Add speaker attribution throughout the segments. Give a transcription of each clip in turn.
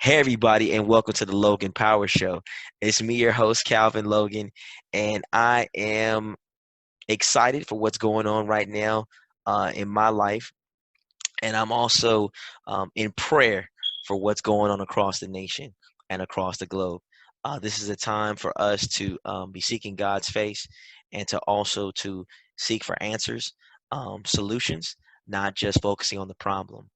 Speaker 1: Hey, everybody, and welcome to the Logan Power Show. It's me, your host, Calvin Logan, and I am excited for what's going on right now in my life. And I'm also in prayer for what's going on across the nation and across the globe. This is a time for us to be seeking God's face and to also to seek for answers, solutions, not just focusing on the problem.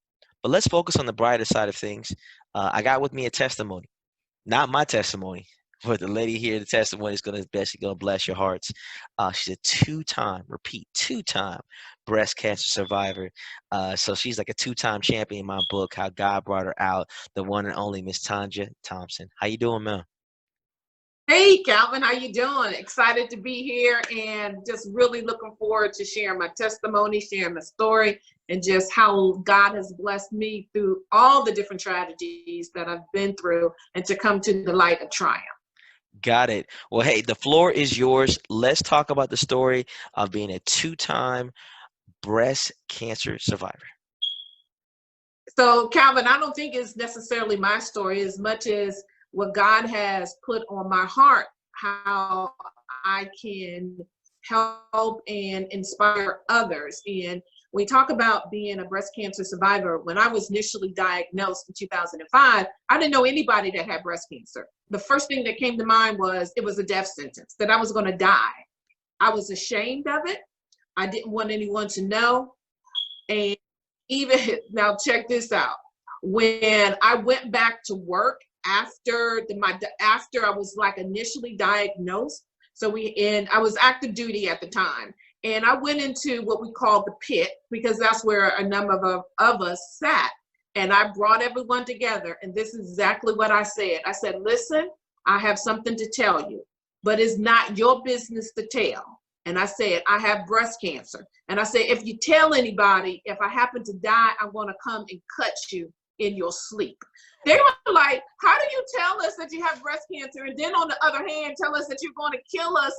Speaker 1: But let's focus on the brighter side of things. I got with me a testimony, not my testimony, but the lady here, the testimony is going to bless your hearts. She's a two-time breast cancer survivor. So she's like a two-time champion in my book, How God Brought Her Out, the one and only Miss Tanja Thompson. How you doing, man?
Speaker 2: Hey, Calvin, how you doing? Excited to be here and just really looking forward to sharing my testimony, sharing my story, and just how God has blessed me through all the different tragedies that I've been through and to come to the light of triumph.
Speaker 1: Got it. Well, hey, the floor is yours. Let's talk about the story of being a two-time breast cancer survivor.
Speaker 2: So, Calvin, I don't think it's necessarily my story as much as what God has put on my heart, how I can help and inspire others. And we talk about being a breast cancer survivor. When I was initially diagnosed in 2005, I didn't know anybody that had breast cancer. The first thing that came to mind was it was a death sentence, that I was going to die. I was ashamed of it. I didn't want anyone to know. And even now, check this out. When I went back to work after I was like initially diagnosed, I was active duty at the time, and I went into what we call the pit because that's where a number of us sat, and I brought everyone together, and this is exactly what I said. I said, listen, I have something to tell you, but it's not your business to tell. And I said, I have breast cancer. And I said, if you tell anybody, if I happen to die, I'm going to come and cut you in your sleep. They were like, how do you tell us that you have breast cancer? And then on the other hand, tell us that you're going to kill us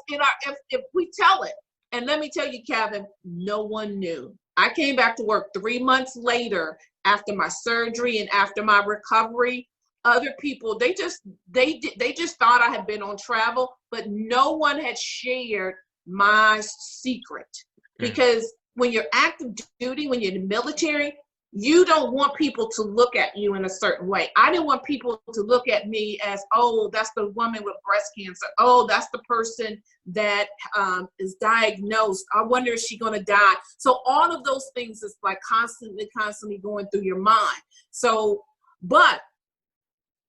Speaker 2: if we tell it. And let me tell you, Kevin, no one knew. I came back to work 3 months later after my surgery and after my recovery. Other people, they just thought I had been on travel, but no one had shared my secret. Because when you're active duty, when you're in the military, you don't want people to look at you in a certain way. I didn't want people to look at me as, oh, that's the woman with breast cancer. Oh, that's the person that is diagnosed. I wonder if she's going to die. So all of those things is like constantly going through your mind. So, but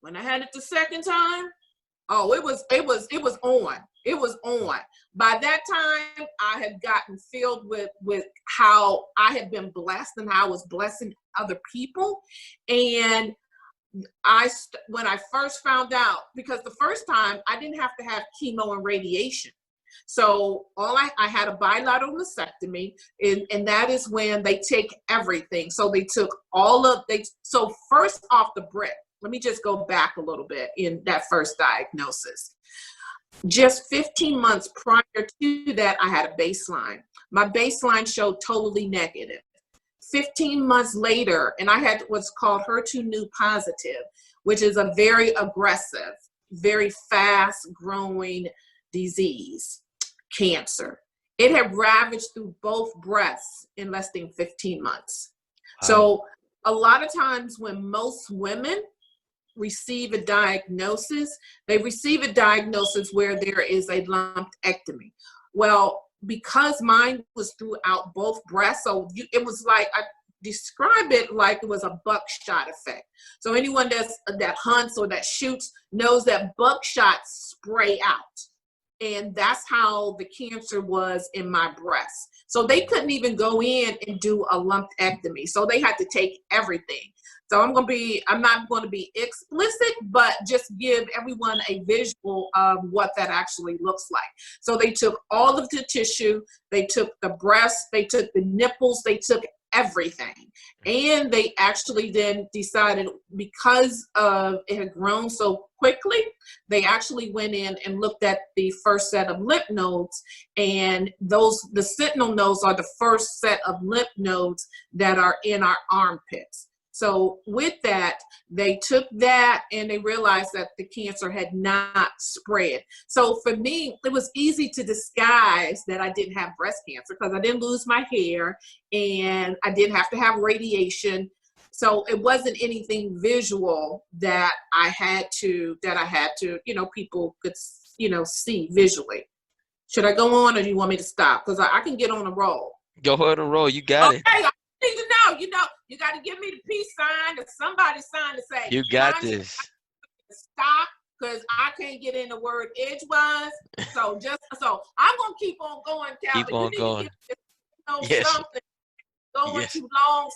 Speaker 2: when I had it the second time, oh, it was on. It was on. By that time, I had gotten filled with how I had been blessed and how I was blessing other people. And when I first found out, because the first time I didn't have to have chemo and radiation. So I had a bilateral mastectomy, and that is when they take everything. So they took so first off the brick, let me just go back a little bit in that first diagnosis. Just 15 months prior to that, I had a baseline. My baseline showed totally negative. 15 months later, and I had what's called HER2/neu positive, which is a very aggressive, very fast growing disease, cancer. It had ravaged through both breasts in less than 15 months. Wow. So a lot of times when most women receive a diagnosis, they receive a diagnosis where there is a lumpectomy. Well, because mine was throughout both breasts, so it was like, I describe it like it was a buckshot effect. So anyone that hunts or that shoots knows that buckshots spray out. And that's how the cancer was in my breast. So they couldn't even go in and do a lumpectomy. So they had to take everything. So I'm not going to be explicit, but just give everyone a visual of what that actually looks like. So they took all of the tissue, they took the breast, they took the nipples, they took everything. And they actually then decided, because it had grown so quickly, they actually went in and looked at the first set of lymph nodes, and the sentinel nodes are the first set of lymph nodes that are in our armpits. So with that, they took that and they realized that the cancer had not spread. So for me, it was easy to disguise that I didn't have breast cancer because I didn't lose my hair and I didn't have to have radiation. So it wasn't anything visual that I had to, people could, see visually. Should I go on or do you want me to stop? Because I can get on a roll.
Speaker 1: Go ahead and roll. You got it.
Speaker 2: Okay, I need to know, you got to give me the peace sign or somebody sign to say,
Speaker 1: You got this.
Speaker 2: Stop, because I can't get in the word edgewise. So I'm going to keep on going, Calvin.
Speaker 1: Keep on going.
Speaker 2: Yes. Something going too long,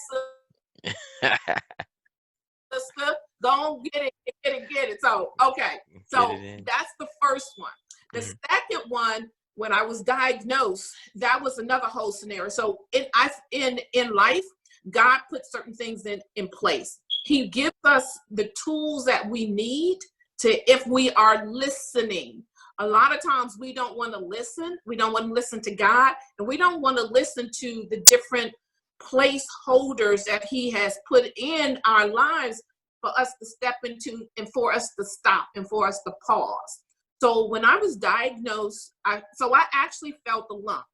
Speaker 2: sister. Go on, get it. So, okay. So that's the first one. The second one, when I was diagnosed, that was another whole scenario. So in life, God puts certain things in place. He gives us the tools that we need if we are listening. A lot of times we don't want to listen. We don't want to listen to God, and we don't want to listen to the different placeholders that he has put in our lives for us to step into and for us to stop and for us to pause. So when I was diagnosed, I actually felt a lump,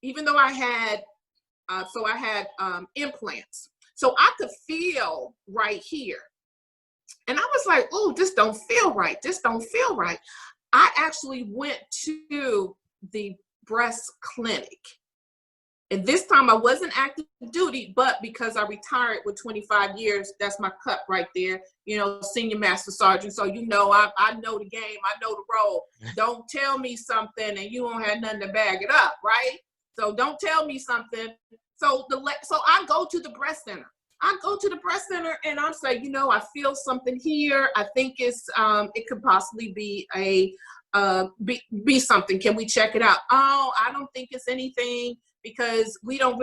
Speaker 2: even though I had implants. So I could feel right here. And I was like, oh, this don't feel right. This don't feel right. I actually went to the breast clinic. And this time I wasn't active duty, but because I retired with 25 years, that's my cut right there, senior master sergeant. So, I know the game, I know the role. Don't tell me something and you won't have nothing to back it up, right? So don't tell me something. So I go to the breast center. And I'm saying, I feel something here. I think it could possibly be be something. Can we check it out? Oh, I don't think it's anything, because we don't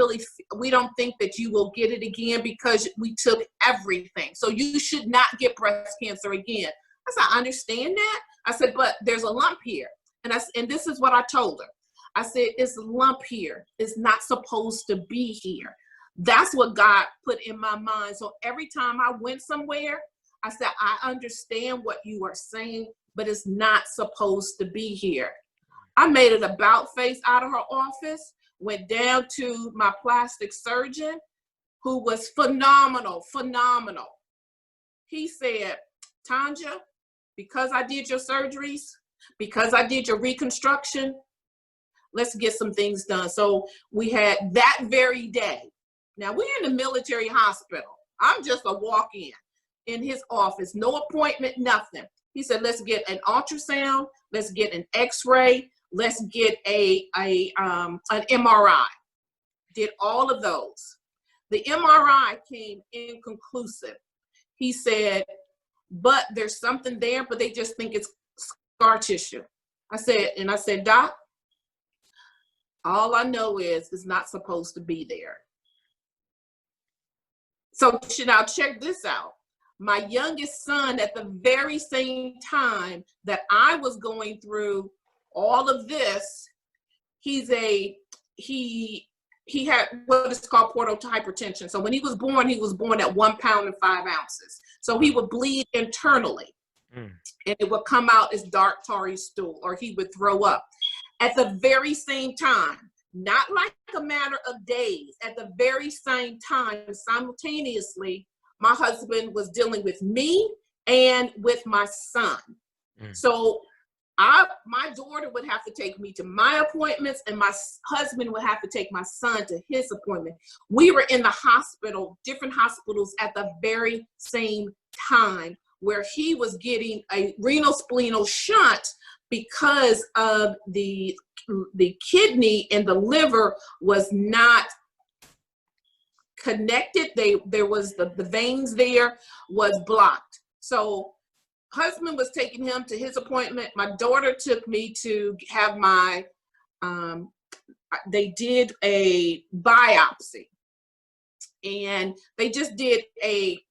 Speaker 2: think that you will get it again because we took everything. So you should not get breast cancer again. I said, I understand that. I said, but there's a lump here. And this is what I told her. I said, it's a lump here. It's not supposed to be here. That's what God put in my mind. So every time I went somewhere, I said, I understand what you are saying, but it's not supposed to be here. I made it about face out of her office, went down to my plastic surgeon, who was phenomenal. He said, Tanja, because I did your surgeries, because I did your reconstruction, let's get some things done. So we had that very day. Now we're in the military hospital. I'm just a walk-in his office, no appointment, nothing. He said, let's get an ultrasound, let's get an x-ray, let's get an MRI. Did all of those. The MRI came inconclusive. He said, but there's something there, but they just think it's scar tissue. I said, Doc, all I know is it's not supposed to be there. So now check this out. My youngest son, at the very same time that I was going through all of this, he had what is called portal hypertension. So when he was born at 1 pound and 5 ounces. So he would bleed internally, and it would come out as dark tarry stool, or he would throw up. At the very same time, not like a matter of days, at the very same time, simultaneously, my husband was dealing with me and with my son. So my daughter would have to take me to my appointments, and my husband would have to take my son to his appointment. We were in the hospital, different hospitals at the very same time, where he was getting a renal splenal shunt because of the kidney and the liver was not connected. There was the veins there was blocked. So husband was taking him to his appointment. My daughter took me to have my, they did a biopsy, and they just did a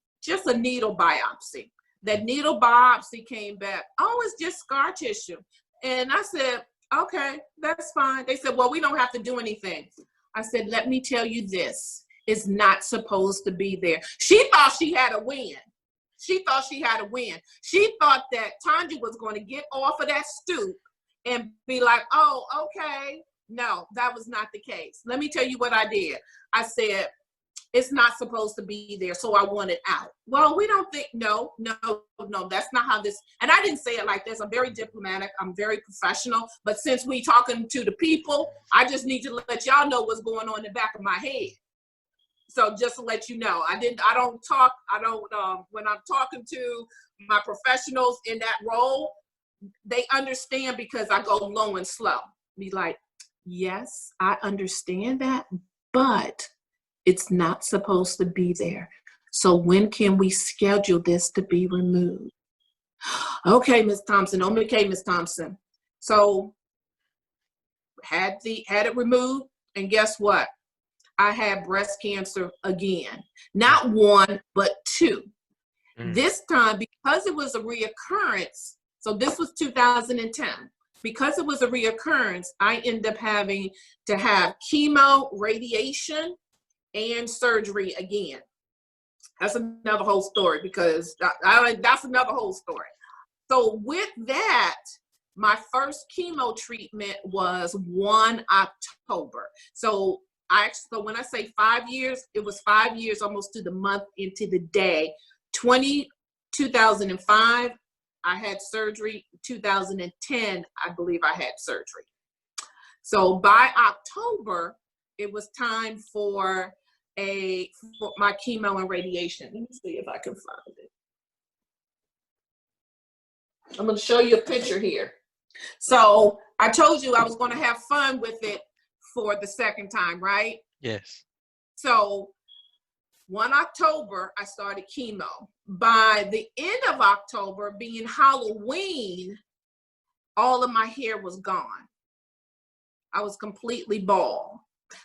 Speaker 2: needle biopsy. That needle biopsy came back, oh, it's just scar tissue. And I said, okay, that's fine. They said, well, we don't have to do anything. I said, let me tell you this. is not supposed to be there. She thought she had a win. She thought she had a win. She thought that Tanja was going to get off of that stoop and be like, oh, okay. No, that was not the case. Let me tell you what I did. I said, it's not supposed to be there, so I want it out. Well, we don't think, no, that's not how this, and I didn't say it like this. I'm very diplomatic. I'm very professional. But since we talking to the people, I just need to let y'all know what's going on in the back of my head. So just to let you know, when I'm talking to my professionals in that role, they understand because I go low and slow. Be like, yes, I understand that, but it's not supposed to be there. So when can we schedule this to be removed? Okay, Ms. Thompson. Okay, Ms. Thompson. So had it removed, and guess what? I had breast cancer again. Not one, but two. This time, because it was a reoccurrence, so this was 2010. Because it was a reoccurrence, I ended up having to have chemo, radiation, and surgery again. That's another whole story because that's another whole story. So with that, my first chemo treatment was 1 October. So when I say 5 years, it was 5 years almost to the month into the day. 2005, I had surgery. 2010, I believe I had surgery. So by October, it was time for my chemo and radiation. Let me see if I can find it. I'm going to show you a picture here. So I told you I was going to have fun with it for the second time, right?
Speaker 1: Yes.
Speaker 2: So 1 October, I started chemo. By the end of October, being Halloween, all of my hair was gone. I was completely bald.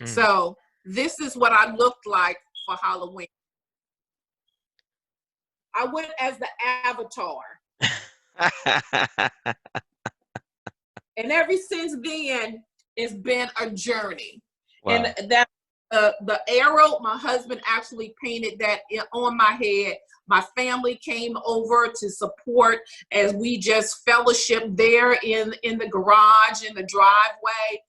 Speaker 2: So this is what I looked like for Halloween. I went as the Avatar. And ever since then, it's been a journey. Wow. And that the arrow, my husband actually painted that on my head. My family came over to support as we just fellowship there in the garage, in the driveway.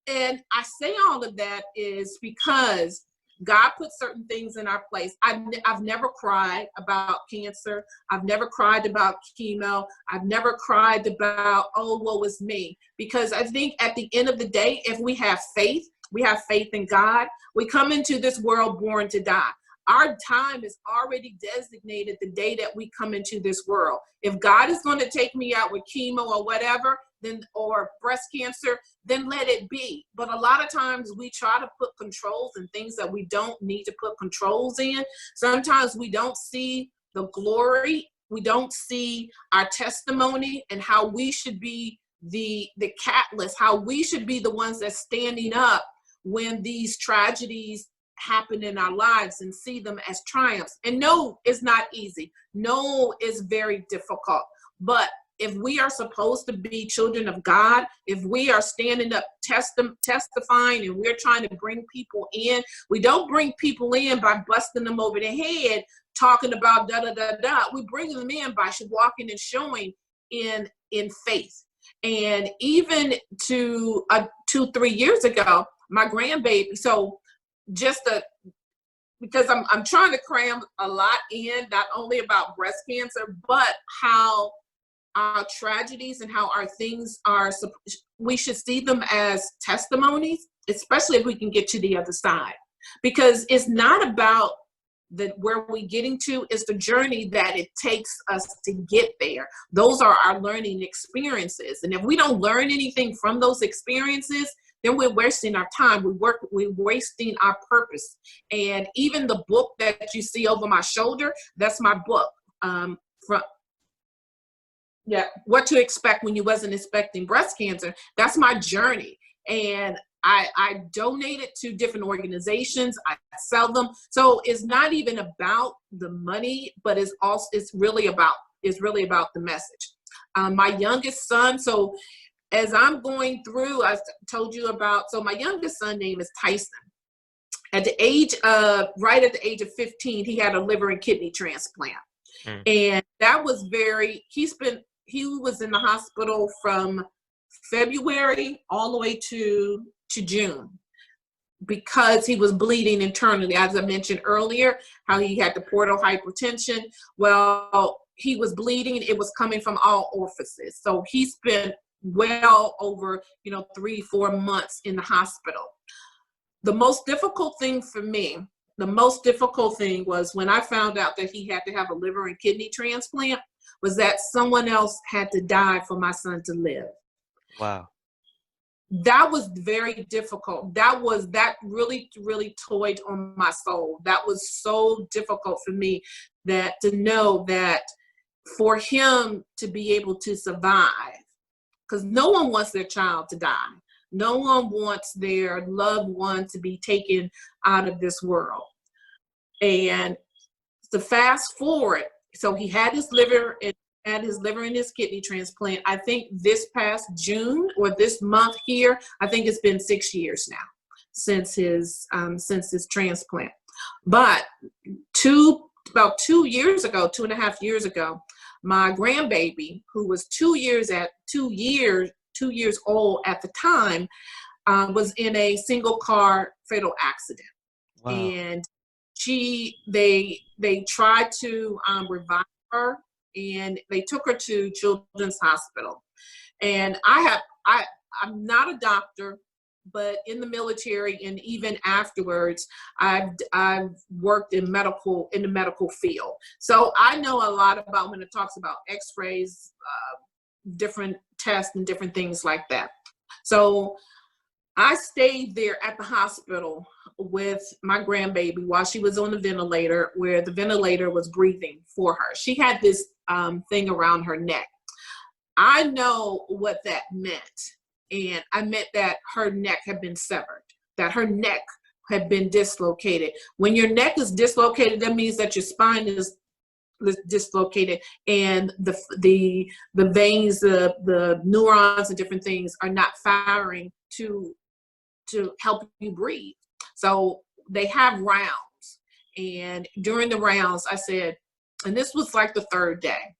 Speaker 2: And I say all of that is because God put certain things in our place. I've never cried about cancer. I've never cried about chemo. I've never cried about, oh, woe is me. Because I think at the end of the day, if we have faith in God, we come into this world born to die. Our time is already designated the day that we come into this world. If God is going to take me out with chemo or whatever, or breast cancer, then let it be. But a lot of times we try to put controls in things that we don't need to put controls in. Sometimes we don't see the glory. We don't see our testimony and how we should be the catalyst, how we should be the ones that's standing up when these tragedies happen in our lives and see them as triumphs. And no, it's not easy. No, it's very difficult. But if we are supposed to be children of God, if we are standing up testifying and we're trying to bring people in, we don't bring people in by busting them over the head, talking about da-da-da-da. We bring them in by walking and showing in faith. And even to 2-3 years ago, my grandbaby, so because I'm trying to cram a lot in, not only about breast cancer, but how our tragedies and how our things are, we should see them as testimonies, especially if we can get to the other side. Because it's not about where we're getting to, it's the journey that it takes us to get there. Those are our learning experiences. And if we don't learn anything from those experiences, then we're wasting our time. We're wasting our purpose. And even the book that you see over my shoulder, that's my book. What to expect when you wasn't expecting breast cancer. That's my journey. And I donate it to different organizations. I sell them. So it's not even about the money, but it's really about the message. My youngest son, so as I'm going through, I told you about, so my youngest son name is Tyson. At the age of, right at the age of 15, he had a liver and kidney transplant. And that was he was in the hospital from February all the way to June, because he was bleeding internally. As I mentioned earlier, how he had the portal hypertension. Well, he was bleeding. It was coming from all orifices. So he spent well over, 3-4 months in the hospital. The most difficult thing for me, was when I found out that he had to have a liver and kidney transplant, was that someone else had to die for my son to live.
Speaker 1: Wow.
Speaker 2: That was very difficult. That really, really toyed on my soul. That was so difficult for me, that to know that for him to be able to survive, because no one wants their child to die. No one wants their loved one to be taken out of this world. And to fast forward, so he had his liver and his kidney transplant. I think this past June, or this month here, I think it's been 6 years now since his transplant. But about 2 years ago, 2.5 years ago, my grandbaby, who was 2 years old at the time, was in a single car fatal accident.
Speaker 1: Wow.
Speaker 2: And they tried to revive her, and they took her to Children's Hospital. And I'm not a doctor, but in the military and even afterwards, I've worked in the medical field. So I know a lot about when it talks about x-rays, different tests and different things like that. So I stayed there at the hospital with my grandbaby while she was on the ventilator, where the ventilator was breathing for her. She had this thing around her neck. I know what that meant. And I meant that her neck had been severed, that her neck had been dislocated. When your neck is dislocated, that means that your spine is dislocated, and the veins, the neurons and different things are not firing to help you breathe. So they have rounds, and during the rounds I said, and this was like the third day,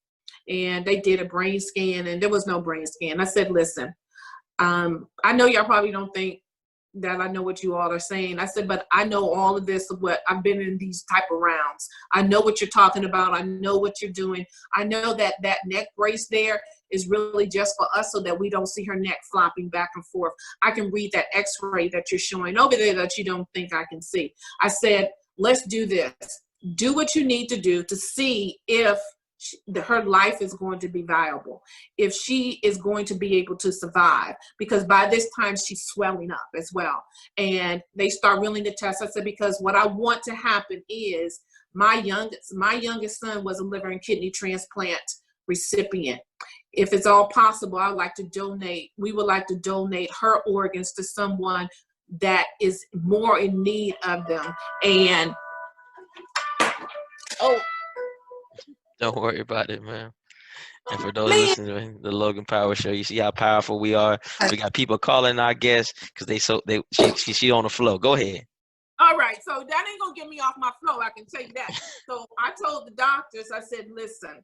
Speaker 2: and they did a brain scan, and there was no brain scan. I said, listen, I know y'all probably don't think that I know what you all are saying. I said, but I know all of this, of what I've been in these type of rounds. I know what you're talking about. I know what you're doing. I know that neck brace there is really just for us so that we don't see her neck flopping back and forth. I can read that x-ray that you're showing over there that you don't think I can see. I said, let's do this. Do what you need to do to see if her life is going to be viable, if she is going to be able to survive, because by this time she's swelling up as well. And they start running the test. I said, because what I want to happen is my youngest son was a liver and kidney transplant recipient. If it's all possible, we would like to donate her organs to someone that is more in need of them. And
Speaker 1: don't worry about it, man. And for those listening to the Logan Power Show, you see how powerful we are. We got people calling our guests because she on the flow. Go ahead.
Speaker 2: All right, so that ain't gonna get me off my flow, I can tell you that. So I told the doctors, I said, listen,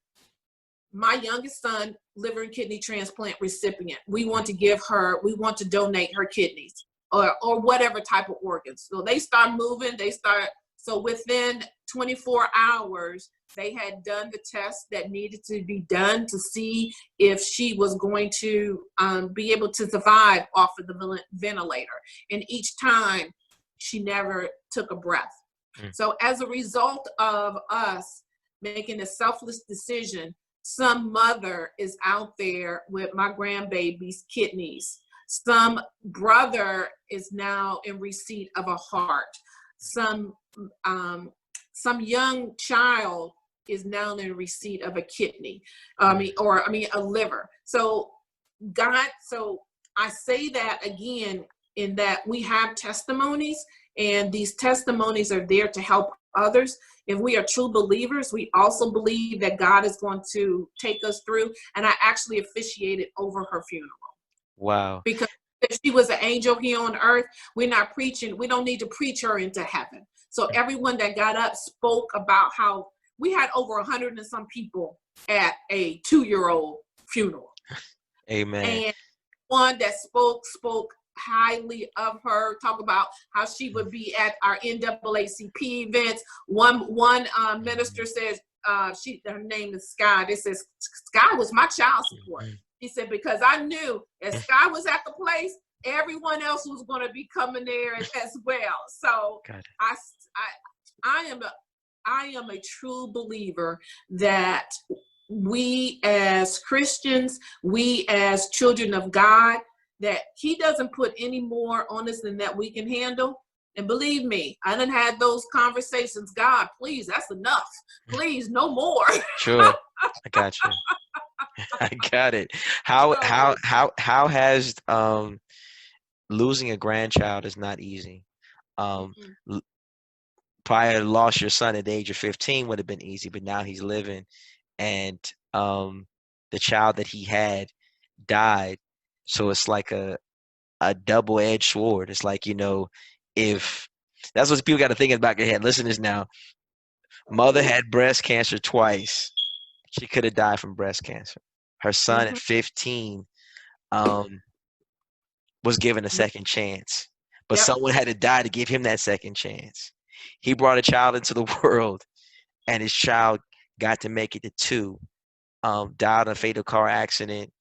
Speaker 2: my youngest son, liver and kidney transplant recipient, we want to donate her kidneys or whatever type of organs. So they start moving, so within 24 hours, they had done the tests that needed to be done to see if she was going to be able to survive off of the ventilator. And each time, she never took a breath. So as a result of us making a selfless decision, some mother is out there with my grandbaby's kidneys. Some brother is now in receipt of a heart. Some young child is now in receipt of a kidney, a liver. So I say that again, in that we have testimonies, and these testimonies are there to help others. If we are true believers, we also believe that God is going to take us through. And I actually officiated over her funeral.
Speaker 1: Wow.
Speaker 2: Because if she was an angel here on earth, we're not preaching. We don't need to preach her into heaven. So everyone that got up spoke about how we had over 100 and some people at a 2-year-old funeral.
Speaker 1: Amen.
Speaker 2: And one that spoke highly of her, talk about how she would be at our NAACP events. One minister says, her name is Sky. They says Sky was my child support. He said, because I knew if Sky was at the place, everyone else was going to be coming there as well. So I am a true believer that we as Christians, we as children of God, that he doesn't put any more on us than that we can handle. And believe me, I done had those conversations. God, please, that's enough. Please, no more.
Speaker 1: Sure. I got you. I got it. How has losing a grandchild is not easy. Prior lost your son at the age of 15 would have been easy, but now he's living, and the child that he had died. So it's like a double-edged sword. It's like, if that's what people got to think about your head. Listen to this now. Mother had breast cancer twice. She could have died from breast cancer. Her son at 15 was given a second chance, but someone had to die to give him that second chance. He brought a child into the world, and his child got to make it to 2, died in a fatal car accident.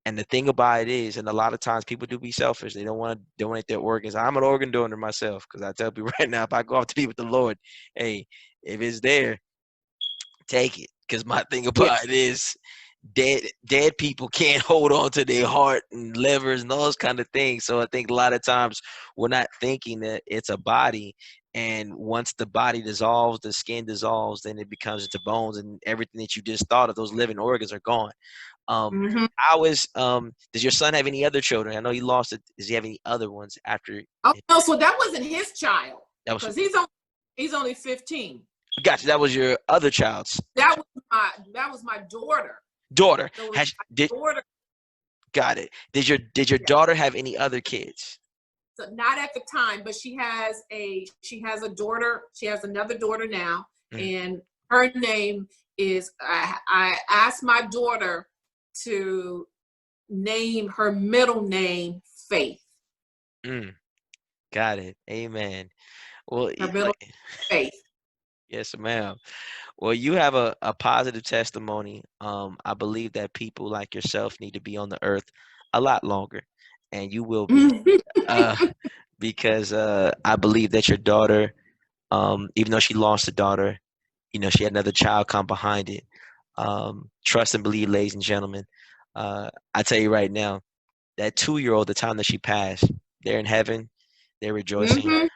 Speaker 1: And the thing about it is, and a lot of times people do be selfish. They don't want to donate their organs. I'm an organ donor myself, because I tell people right now, if I go off to be with the Lord, hey, if it's there, take it. Because my thing about it is, dead people can't hold on to their heart and livers and those kind of things. So I think a lot of times we're not thinking that it's a body, and once the body dissolves, the skin dissolves, then it becomes into bones, and everything that you just thought of, those living organs, are gone. Does your son have any other children? I know he lost it. Does he have any other ones after?
Speaker 2: Oh no, so that wasn't his child,
Speaker 1: because
Speaker 2: he's only 15.
Speaker 1: Gotcha. That was your other child's.
Speaker 2: That was my daughter.
Speaker 1: Daughter.
Speaker 2: Daughter.
Speaker 1: Got it. Did your daughter have any other kids?
Speaker 2: So not at the time, but she has a daughter. She has another daughter now, and her name is. I asked my daughter to name her middle name Faith.
Speaker 1: Got it. Amen. Well,
Speaker 2: her middle name, Faith.
Speaker 1: Yes, ma'am. Well, you have a positive testimony. I believe that people like yourself need to be on the earth a lot longer, and you will be, because I believe that your daughter, even though she lost a daughter, she had another child come behind it. Trust and believe, ladies and gentlemen. I tell you right now, that 2-year-old, the time that she passed, they're in heaven, they're rejoicing.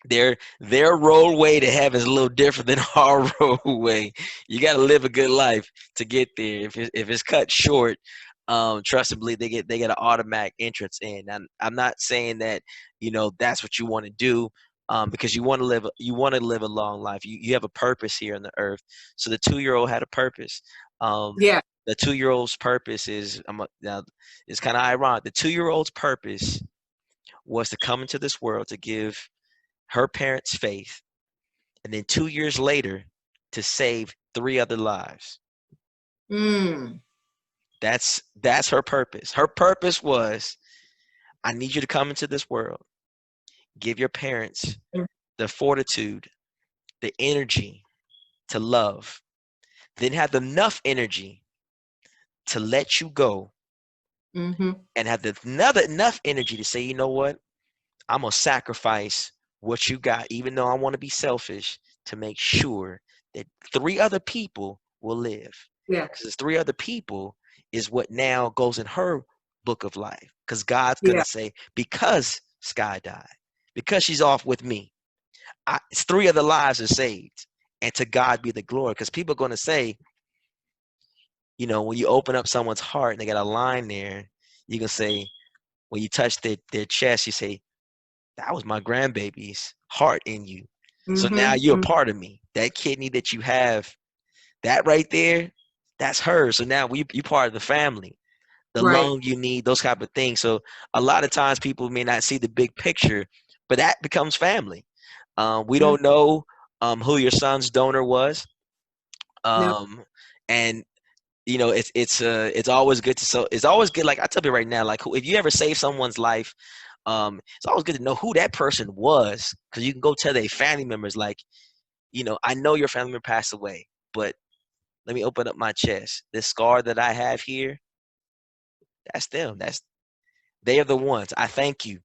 Speaker 1: Their roadway to heaven is a little different than our roadway. You got to live a good life to get there. If it's cut short, trust and believe, they get an automatic entrance in. And I'm not saying that that's what you want to do, because you want to live a long life. You have a purpose here on the earth. So the 2-year-old had a purpose. The 2-year-old's purpose is now it's kind of ironic. The 2-year-old's purpose was to come into this world to give her parents faith, and then 2 years later to save 3 other lives. That's her purpose. Her purpose was, I need you to come into this world, give your parents the fortitude, the energy to love, then have enough energy to let you go, and have enough energy to say, you know what, I'm gonna sacrifice what you got, even though I want to be selfish, to make sure that 3 other people will live. Because 3 other people is what now goes in her book of life. Because God's gonna say, because Sky died, because she's off with me, 3 other lives are saved, and to God be the glory. Because people are gonna say, when you open up someone's heart and they got a line there, you can say, when you touch their chest, you say, that was my grandbaby's heart in you. So now you're a part of me. That kidney that you have, that right there, that's hers. So now you part of the family. the
Speaker 2: Right.
Speaker 1: loan you need, those type of things. So a lot of times people may not see the big picture, but that becomes family. We
Speaker 2: Mm,
Speaker 1: don't know who your son's donor was,
Speaker 2: no.
Speaker 1: and it's always good to it's always good. Like I tell you right now, like if you ever save someone's life, it's always good to know who that person was, because you can go tell their family members, like, I know your family member passed away, but let me open up my chest. This scar that I have here, that's them. They are the ones. I thank you.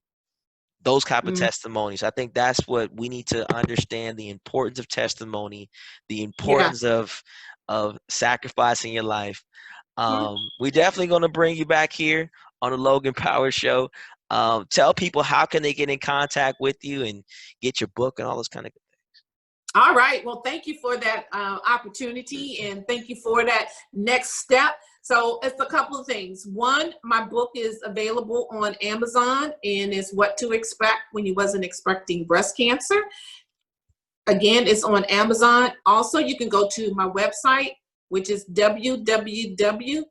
Speaker 1: Those type of
Speaker 2: Mm,
Speaker 1: testimonies. I think that's what we need to understand: the importance of testimony, the
Speaker 2: yeah.
Speaker 1: importance of sacrificing your life.
Speaker 2: Mhm.
Speaker 1: We're definitely going to bring you back here on the Logan Power Show. Tell people how can they get in contact with you and get your book and all those kind of.
Speaker 2: All right. Well, thank you for that opportunity, and thank you for that next step. So it's a couple of things. One, my book is available on Amazon, and it's What to Expect When You Wasn't Expecting Breast Cancer. Again, it's on Amazon. Also, you can go to my website, which is www.tanja,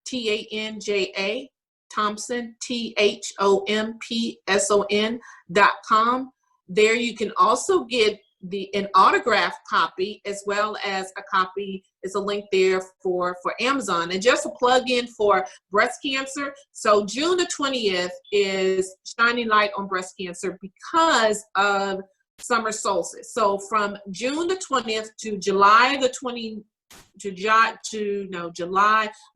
Speaker 2: Tanja, Thompson, THOMPSON.com. There you can also get an autographed copy, as well as a copy. It's a link there for Amazon. And just a plug in for breast cancer. So June the 20th is Shining Light on Breast Cancer because of summer solstice. So from June the 20th to July the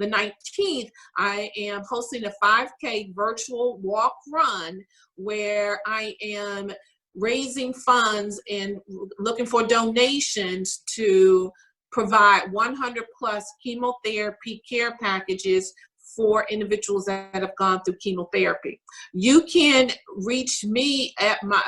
Speaker 2: 19th, I am hosting a 5K virtual walk run where I am raising funds and looking for donations to provide 100 plus chemotherapy care packages for individuals that have gone through chemotherapy. You can reach me at I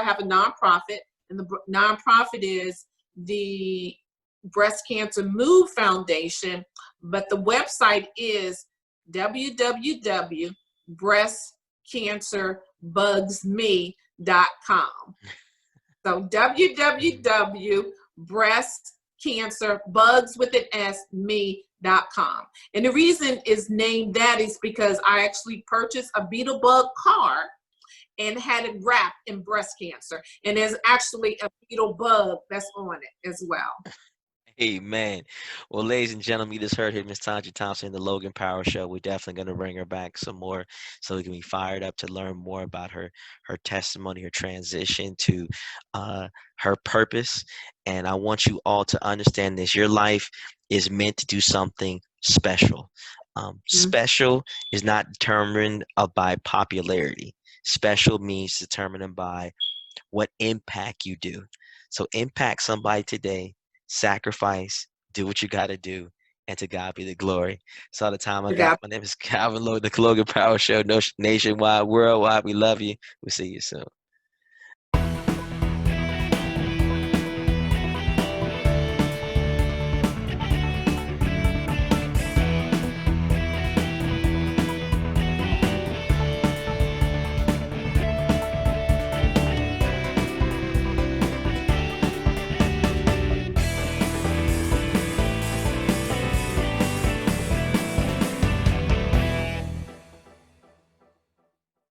Speaker 2: have a nonprofit, and the nonprofit is the Breast Cancer Move Foundation, but the website is www.breastcancerbugsme.com. So www.breastcancerbugsme.com. And the reason is named that is because I actually purchased a beetle bug car and had it wrapped in breast cancer. And there's actually a beetle bug that's on it as well.
Speaker 1: Amen. Well, ladies and gentlemen, you just heard here Miss Tanja Thompson in the Logan Power Show. We're definitely going to bring her back some more so we can be fired up to learn more about her testimony, her transition to her purpose. And I want you all to understand this. Your life is meant to do something special.
Speaker 2: Mm-hmm.
Speaker 1: Special is not determined by popularity. Special means determined by what impact you do. So impact somebody today, sacrifice, do what you got to do, and to God be the glory. So all the time I got. My name is Calvin Logan, the Logan Power Show, nationwide, worldwide. We love you. We'll see you soon.